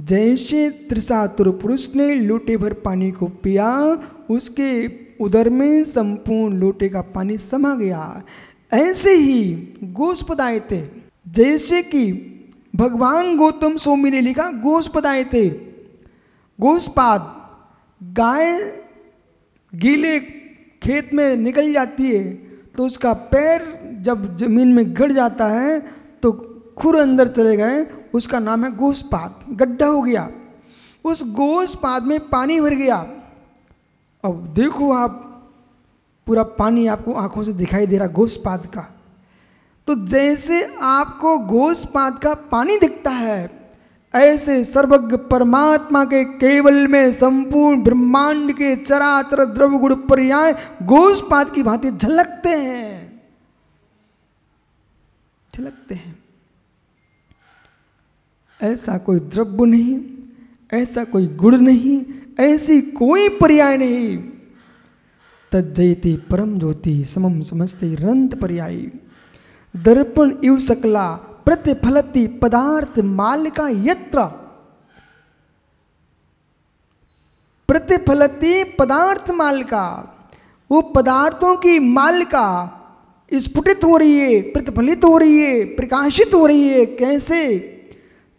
जैसे त्रिशातुर पुरुष ने लोटे भर पानी को पिया, उसके उदर में संपूर्ण लोटे का पानी समा गया। ऐसे ही गोष्पदाय थे, जैसे कि भगवान गौतम स्वामी ने लिखा गोष्पदाय थे। गोष्पाद, गाय गीले खेत में निकल जाती है तो उसका पैर जब जमीन में गड़ जाता है तो खुर अंदर चले गए, उसका नाम है गोष्पाद, गड्ढा हो गया। उस गोष्पाद में पानी भर गया। अब देखो आप, पूरा पानी आपको आंखों से दिखाई दे रहा गोष्पाद का। तो जैसे आपको गोष्पाद का पानी दिखता है, ऐसे सर्वज्ञ परमात्मा के केवल में संपूर्ण ब्रह्मांड के चराचर द्रव्य गुण पर्याय गोष्पाद की भांति झलकते हैं, झलकते हैं। ऐसा कोई द्रव्य नहीं, ऐसा कोई गुण नहीं, ऐसी कोई पर्याय नहीं। तज्जयति परम ज्योति समम समस्ते रंत पर्यायी। दर्पण इव सकला प्रतिफलति पदार्थ मालिका यत्र। प्रतिफलति पदार्थ मालिका, वो पदार्थों की मालिका स्फुटित हो रही है, प्रतिफलित हो रही है, प्रकाशित हो रही है। कैसे?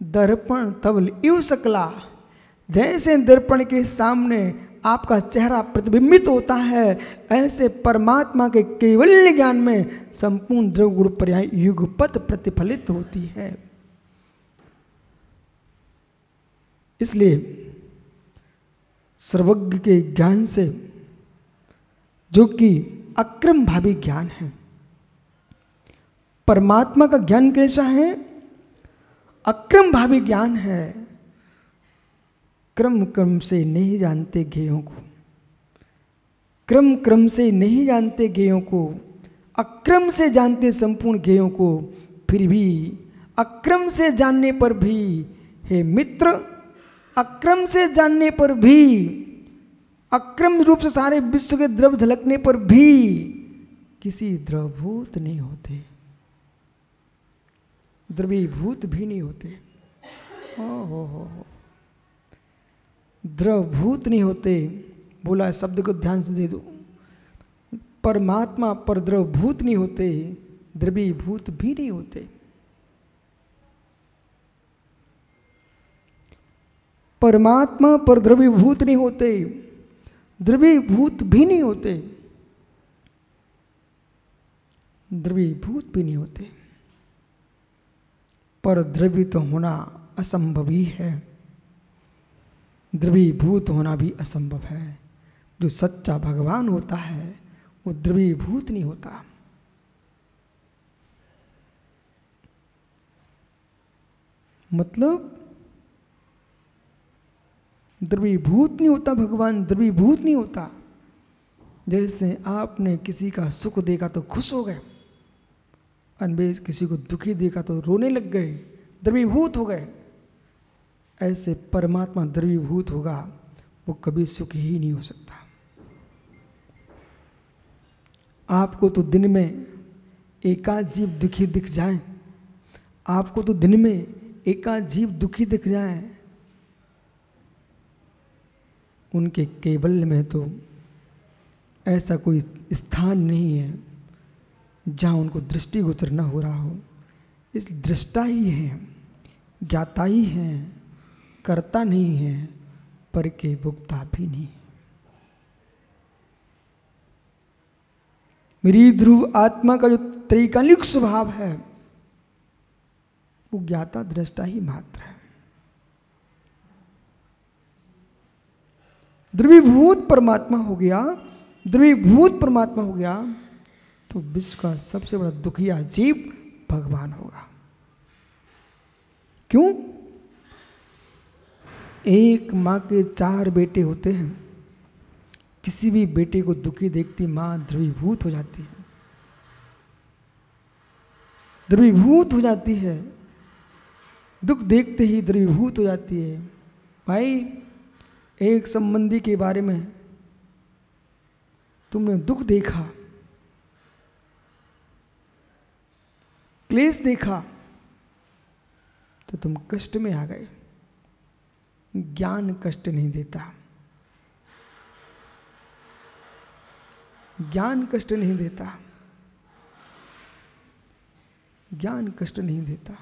दर्पण तवल इव सकला, जैसे दर्पण के सामने आपका चेहरा प्रतिबिंबित होता है, ऐसे परमात्मा के कैवल्य ज्ञान में संपूर्ण द्रव्य गुण पर्याय युगपत प्रतिफलित होती है। इसलिए सर्वज्ञ के ज्ञान से, जो कि अक्रम भावी ज्ञान है, परमात्मा का ज्ञान कैसा है? अक्रम भावी ज्ञान है। क्रम क्रम से नहीं जानते ज्ञेयों को, क्रम क्रम से नहीं जानते ज्ञेयों को, अक्रम से जानते संपूर्ण ज्ञेयों को। फिर भी अक्रम से जानने पर भी, हे मित्र, अक्रम से जानने पर भी, अक्रम रूप से सारे विश्व के द्रव्य झलकने पर भी किसी द्रवभूत नहीं होते, द्रवीभूत भी नहीं होते। हो द्रवभूत नहीं होते। बोला शब्द को ध्यान से दे दो। परमात्मा पर द्रवभूत नहीं होते, द्रवीभूत भी नहीं होते। परमात्मा पर द्रवीभूत नहीं होते, द्रवीभूत भी नहीं होते, द्रवीभूत भी नहीं होते। पर द्रवित होना असंभव ही है, द्रवीभूत होना भी असंभव है। जो सच्चा भगवान होता है वो द्रवीभूत नहीं होता। मतलब द्रवीभूत नहीं होता भगवान, द्रवीभूत नहीं होता। जैसे आपने किसी का सुख देखा तो खुश हो गए, अनबेज किसी को दुखी देखा तो रोने लग गए, द्रवीभूत हो गए। ऐसे परमात्मा द्रवीभूत होगा, वो कभी सुखी ही नहीं हो सकता। आपको तो दिन में एकाध जीव दुखी दिख जाए, आपको तो दिन में एकाध जीव दुखी दिख जाए, उनके केवल में तो ऐसा कोई स्थान नहीं है जहाँ उनको दृष्टिगोचर न हो रहा हो। इस दृष्टा ही है, ज्ञाता ही है, करता नहीं है, पर के भुगता भी नहीं। मेरी ध्रुव आत्मा का जो त्रैकालिक स्वभाव है वो ज्ञाता दृष्टा ही मात्र है। द्रवीभूत परमात्मा हो गया, द्रवीभूत परमात्मा हो गया तो विश्व का सबसे बड़ा दुखिया जीव भगवान होगा। क्यों? एक माँ के 4 बेटे होते हैं, किसी भी बेटे को दुखी देखती माँ द्रवीभूत हो जाती है, द्रवीभूत हो जाती है, दुख देखते ही द्रवीभूत हो जाती है। भाई, एक संबंधी के बारे में तुमने दुख देखा, क्लेश देखा, तो तुम कष्ट में आ गए। ज्ञान कष्ट नहीं देता। ज्ञान कष्ट नहीं देता। ज्ञान कष्ट नहीं देता।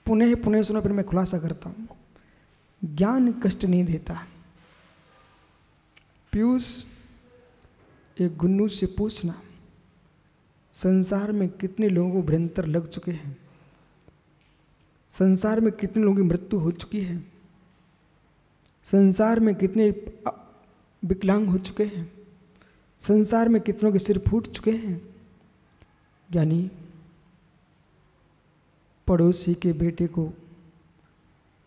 पुनः पुनः सुनो, फिर मैं खुलासा करता हूं। ज्ञान कष्ट नहीं देता। पीयूष, एक गुन्नू से पूछना, संसार में कितने लोगों को भ्रंतर लग चुके हैं? संसार में कितने लोगों की मृत्यु हो चुकी है? संसार में कितने विकलांग हो चुके हैं? संसार में कितनों के सिर फूट चुके हैं? यानी पड़ोसी के बेटे को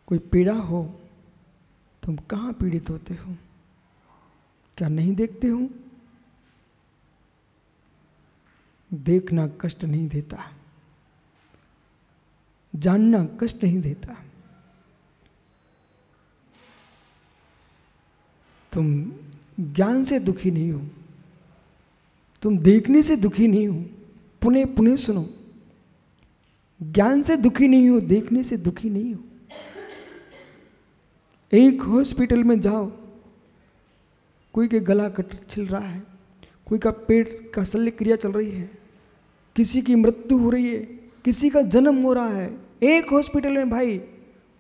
कोई पीड़ा हो, तुम कहाँ पीड़ित होते हो? क्या नहीं देखते हो? देखना कष्ट नहीं देता, जानना कष्ट नहीं देता। तुम ज्ञान से दुखी नहीं हो, तुम देखने से दुखी नहीं हो। पुनः पुनः सुनो, ज्ञान से दुखी नहीं हो, देखने से दुखी नहीं हो। एक हॉस्पिटल में जाओ, कोई के गला कट छिल रहा है, कोई का पेट का शल्य क्रिया चल रही है, किसी की मृत्यु हो रही है, किसी का जन्म हो रहा है। एक हॉस्पिटल में भाई,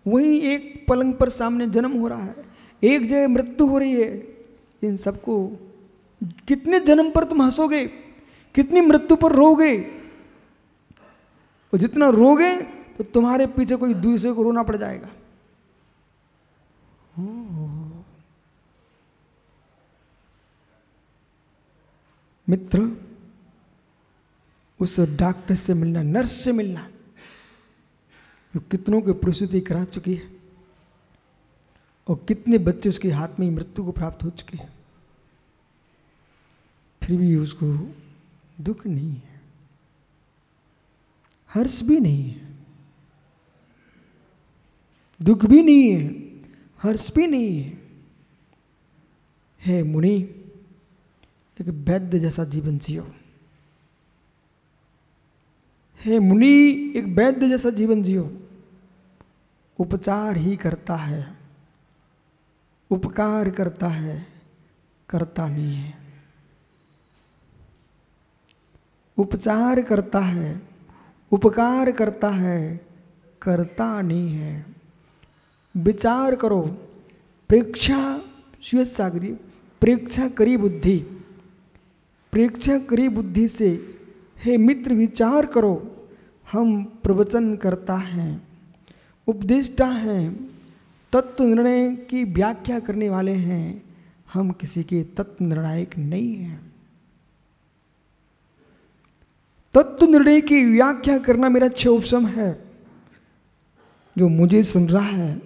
वहीं एक पलंग पर सामने जन्म हो रहा है, एक जगह मृत्यु हो रही है। इन सबको कितने जन्म पर तुम हंसोगे, कितनी मृत्यु पर रोगे? और जितना रोगे तो तुम्हारे पीछे कोई दूसरे को रोना पड़ जाएगा। मित्र, उस डॉक्टर से मिलना, नर्स से मिलना, जो कितनों की प्रसूति करा चुकी है और कितने बच्चे उसके हाथ में ही मृत्यु को प्राप्त हो चुके हैं, फिर भी उसको दुख नहीं है, हर्ष भी नहीं है, दुख भी नहीं है, हर्ष भी नहीं है। हे मुनि, एक वैद्य जैसा जीवन जियो। हे मुनि, एक वैद्य जैसा जीवन जियो। उपचार ही करता है, उपकार करता है, करता नहीं है। उपचार करता है, उपकार करता है, करता नहीं है। विचार करो, प्रेक्षा श्वेत सागरी, प्रेक्षा करी बुद्धि, प्रेक्षा करी बुद्धि से। हे मित्र, विचार करो, हम प्रवचन करता हैं, उपदेष्टा हैं, तत्व निर्णय की व्याख्या करने वाले हैं, हम किसी के तत्व निर्णायक नहीं हैं। तत्व निर्णय की व्याख्या करना मेरा क्षोभसम है। जो मुझे सुन रहा है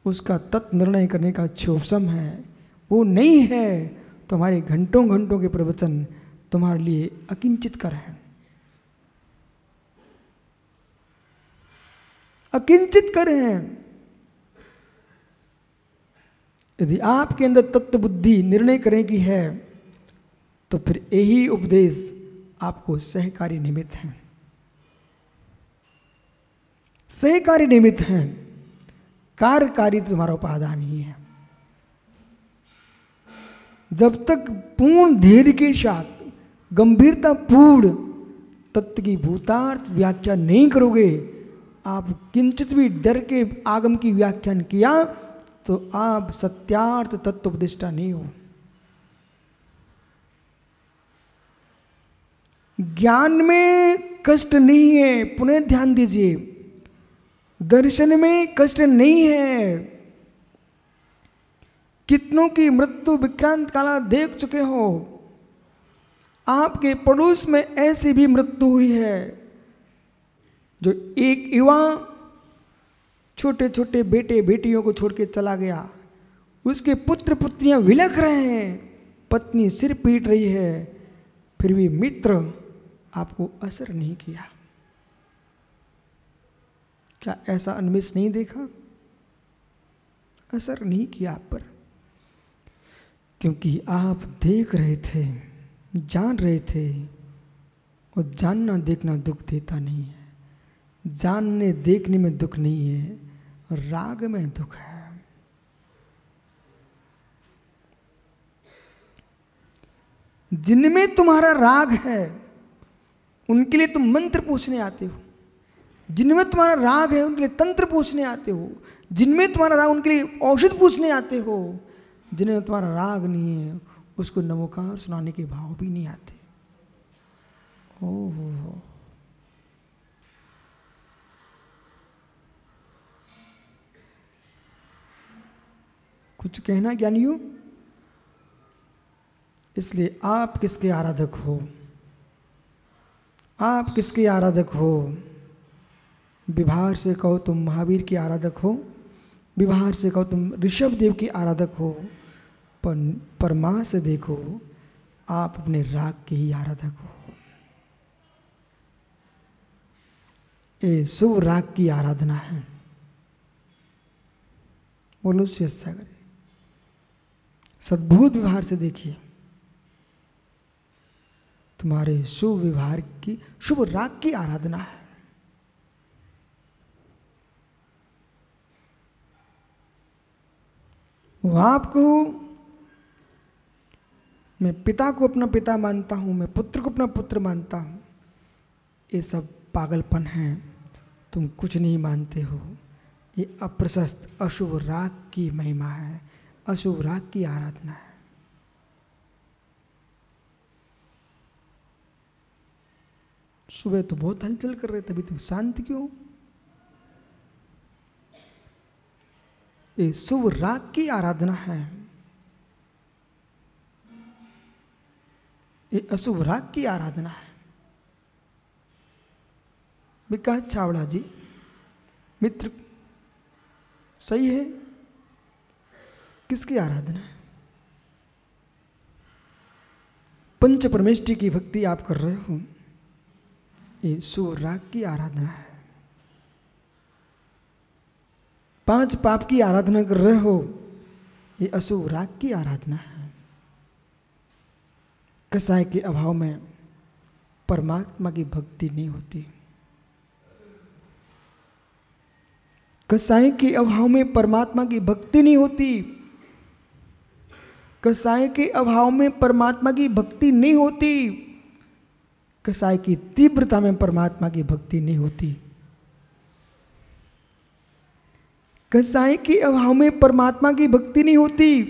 उसका तत्व निर्णय करने का क्षोभसम है। वो नहीं है तो हमारे घंटों घंटों के प्रवचन तुम्हारे लिए अकिंचित कर हैं, अकिंचित कर हैं। यदि आपके अंदर तत्व बुद्धि निर्णय करने की है तो फिर यही उपदेश आपको सहकारी निमित्त हैं, सहकारी निमित्त हैं, कार्यकारी तो तुम्हारा उपादान ही है। जब तक पूर्ण धैर्य के साथ गंभीरता पूर्ण तत्व की भूतार्थ व्याख्या नहीं करोगे, आप किंचित भी डर के आगम की व्याख्यान किया तो आप सत्यार्थ तत्वोपदिष्टा नहीं हो। ज्ञान में कष्ट नहीं है, पुनः ध्यान दीजिए। दर्शन में कष्ट नहीं है। कितनों की मृत्यु विक्रांत काला देख चुके हो। आपके पड़ोस में ऐसी भी मृत्यु हुई है जो एक युवा छोटे छोटे बेटे बेटियों को छोड़ के चला गया, उसके पुत्र पुत्रियां विलख रहे हैं, पत्नी सिर पीट रही है, फिर भी मित्र आपको असर नहीं किया। क्या ऐसा अनमिस नहीं देखा? असर नहीं किया आप पर, क्योंकि आप देख रहे थे, जान रहे थे। और जानना देखना दुख देता नहीं है, जानने देखने में दुख नहीं है, राग में दुख है। जिनमें तुम्हारा राग है उनके लिए तुम मंत्र पूछने आते हो, जिनमें तुम्हारा राग है उनके लिए तंत्र पूछने आते हो, जिनमें तुम्हारा राग उनके लिए औषध पूछने आते हो, जिनमें तुम्हारा राग नहीं है उसको नमोकार सुनाने के भाव भी नहीं आते। ओह, कुछ कहना ज्ञानियों? इसलिए आप किसके आराधक हो? आप किसके आराधक हो? व्यवहार से कहो तुम महावीर के आराधक हो, व्यवहार से कहो तुम ऋषभ देव के आराधक हो, पर परमा से देखो आप अपने राग के ही आराधक हो। ये शुभ राग की आराधना है। बोलो शिवसागर, सद्भुत व्यवहार से देखिए, तुम्हारे शुभ व्यवहार की, शुभ राग की आराधना है। वो आपको, मैं पिता को अपना पिता मानता हूं, मैं पुत्र को अपना पुत्र मानता हूं, ये सब पागलपन है। तुम कुछ नहीं मानते हो। ये अप्रशस्त अशुभ राग की महिमा है, अशुभ राग की आराधना है। सुबह तो बहुत हलचल कर रहे, तभी तुम शांत क्यों? ये शुभ राग की आराधना है, ये अशुभ राग की आराधना है। विकास छावड़ा जी, मित्र, सही है। किसकी आराधना है? पंच परमेष्टि की भक्ति आप कर रहे हो, ये शुभ राग की आराधना है। पांच पाप की आराधना कर रहे हो, ये अशुभ राग की आराधना है। कसाय के अभाव में परमात्मा की भक्ति नहीं होती। कसाय के अभाव में परमात्मा की भक्ति नहीं होती। कसाय के अभाव में परमात्मा की भक्ति नहीं होती। कसाय की तीव्रता में परमात्मा की भक्ति नहीं होती। कसाय के अभाव में परमात्मा की भक्ति नहीं होती।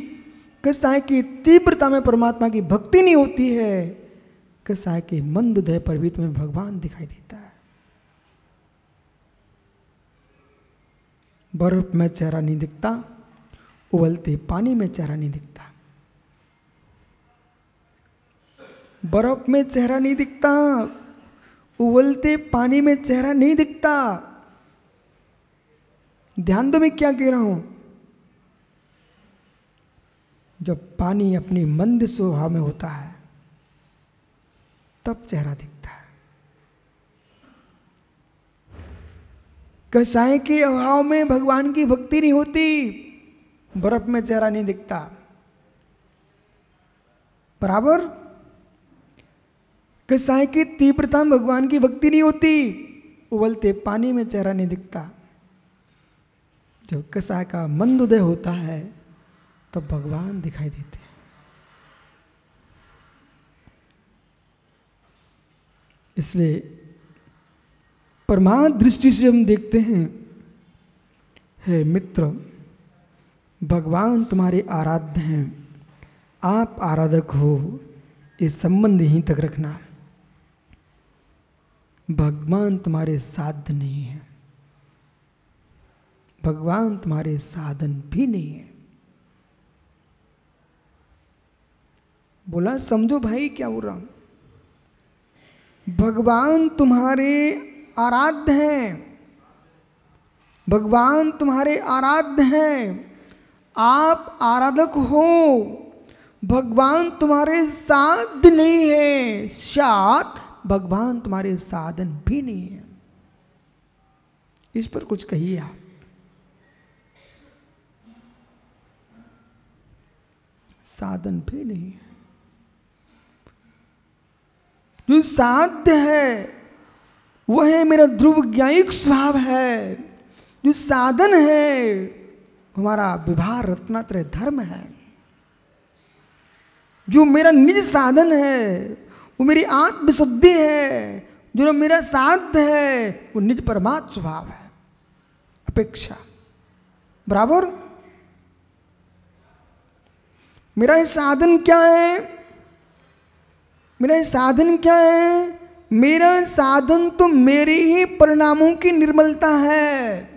कसाय की तीव्रता में परमात्मा की भक्ति नहीं होती है। कसाय के मंद हृदय परवित में भगवान दिखाई देता है। बर्फ में चेहरा नहीं दिखता, उबलते पानी में चेहरा नहीं दिखता। बर्फ में चेहरा नहीं दिखता, उबलते पानी में चेहरा नहीं दिखता। ध्यान दो मैं क्या कह रहा हूं। जब पानी अपनी मंद स्वभाव में होता है तब चेहरा दिखता है। कसाय के अभाव में भगवान की भक्ति नहीं होती, बर्फ में चेहरा नहीं दिखता। बराबर, कसाय की तीव्रता में भगवान की भक्ति नहीं होती, उबलते पानी में चेहरा नहीं दिखता। जब कसाय का मंद उदय होता है तो भगवान दिखाई देते हैं। इसलिए परमार्थ दृष्टि से हम देखते हैं, हे मित्र, भगवान तुम्हारे आराध्य हैं, आप आराधक हो, ये संबंध यहीं तक रखना। भगवान तुम्हारे साध्य नहीं है, भगवान तुम्हारे साधन भी नहीं है। बोला समझो भाई क्या बोल रहा हूं। भगवान तुम्हारे आराध्य हैं, भगवान तुम्हारे आराध्य हैं, आप आराधक हो। भगवान तुम्हारे साध्य नहीं है, साथ भगवान तुम्हारे साधन भी नहीं है। इस पर कुछ कहिए आप। साधन भी नहीं है। जो साध्य है वह है मेरा ध्रुव ज्ञायिक स्वभाव है। जो साधन है हमारा व्यवहार रत्नात्रय धर्म है। जो मेरा निज साधन है, वो मेरी आत्म विशुद्धि है, जो मेरा साध है वो निज परमात्म स्वभाव है। अपेक्षा बराबर। मेरा ये साधन क्या है? मेरा ये साधन क्या है? मेरा साधन तो मेरे ही परिणामों की निर्मलता है।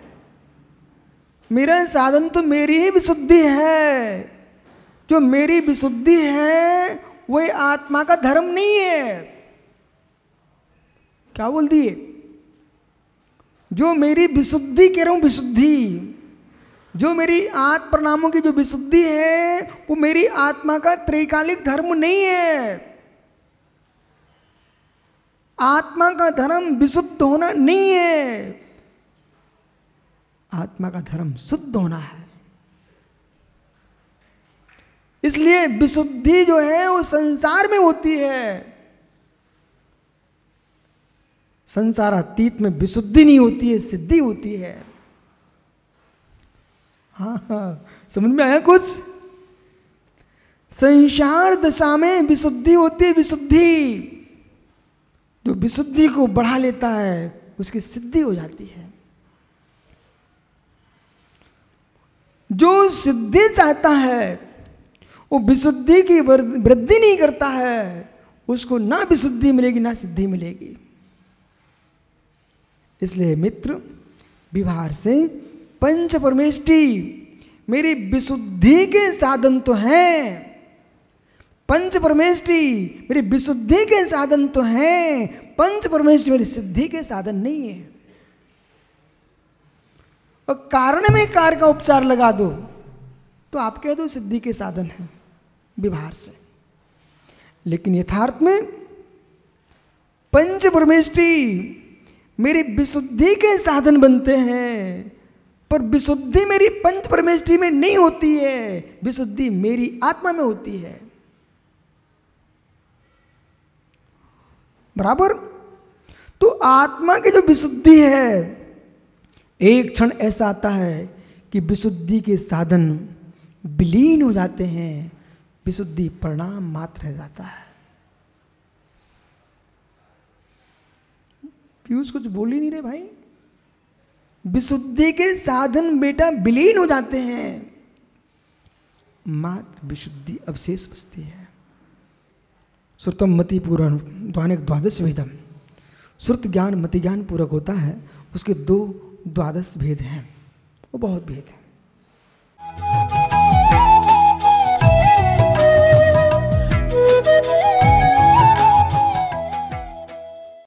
मेरा साधन तो मेरी ही विशुद्धि है। जो मेरी विशुद्धि है वह आत्मा का धर्म नहीं है। क्या बोल दिए? जो मेरी विशुद्धि, कह रहा हूं विशुद्धि, जो मेरी आत्म परिणामों की जो विशुद्धि है वो मेरी आत्मा का त्रैकालिक धर्म नहीं है। आत्मा का धर्म विशुद्ध होना नहीं है, आत्मा का धर्म शुद्ध होना है। इसलिए विशुद्धि जो है वो संसार में होती है। संसारातीत में विशुद्धि नहीं होती है, सिद्धि होती है। हाँ हाँ, समझ में आया कुछ? संसार दशा में विशुद्धि होती है। विशुद्धि, जो विशुद्धि को बढ़ा लेता है उसकी सिद्धि हो जाती है। जो सिद्धि चाहता है वो विशुद्धि की वृद्धि नहीं करता है, उसको ना विशुद्धि मिलेगी ना सिद्धि मिलेगी। इसलिए मित्र, व्यवहार से पंच परमेष्टि मेरी विशुद्धि के साधन तो हैं। पंच परमेष्टि मेरी विशुद्धि के साधन तो हैं, पंच परमेष्टि मेरी सिद्धि के साधन नहीं है। और कारण में कार्य का उपचार लगा दो तो आप कह दो सिद्धि के साधन है व्यवहार से। लेकिन यथार्थ में पंच परमेष्टि मेरी विशुद्धि के साधन बनते हैं, पर विशुद्धि मेरी पंच परमेष्टि में नहीं होती है, विशुद्धि मेरी आत्मा में होती है। बराबर। तो आत्मा की जो विशुद्धि है, एक क्षण ऐसा आता है कि विशुद्धि के साधन विलीन हो जाते हैं, विशुद्धि परिणाम मात्र रह जाता है। पीयूष कुछ बोल ही नहीं रहे भाई। विशुद्धि के साधन बेटा विलीन हो जाते हैं, मात्र विशुद्धि अवशेष बचती है। श्रुतम मति पूर्ण ध्वानिक द्वादश भेदम। श्रुत ज्ञान मति ज्ञान पूरक होता है, उसके 2 द्वादश भेद हैं, वो बहुत भेद हैं।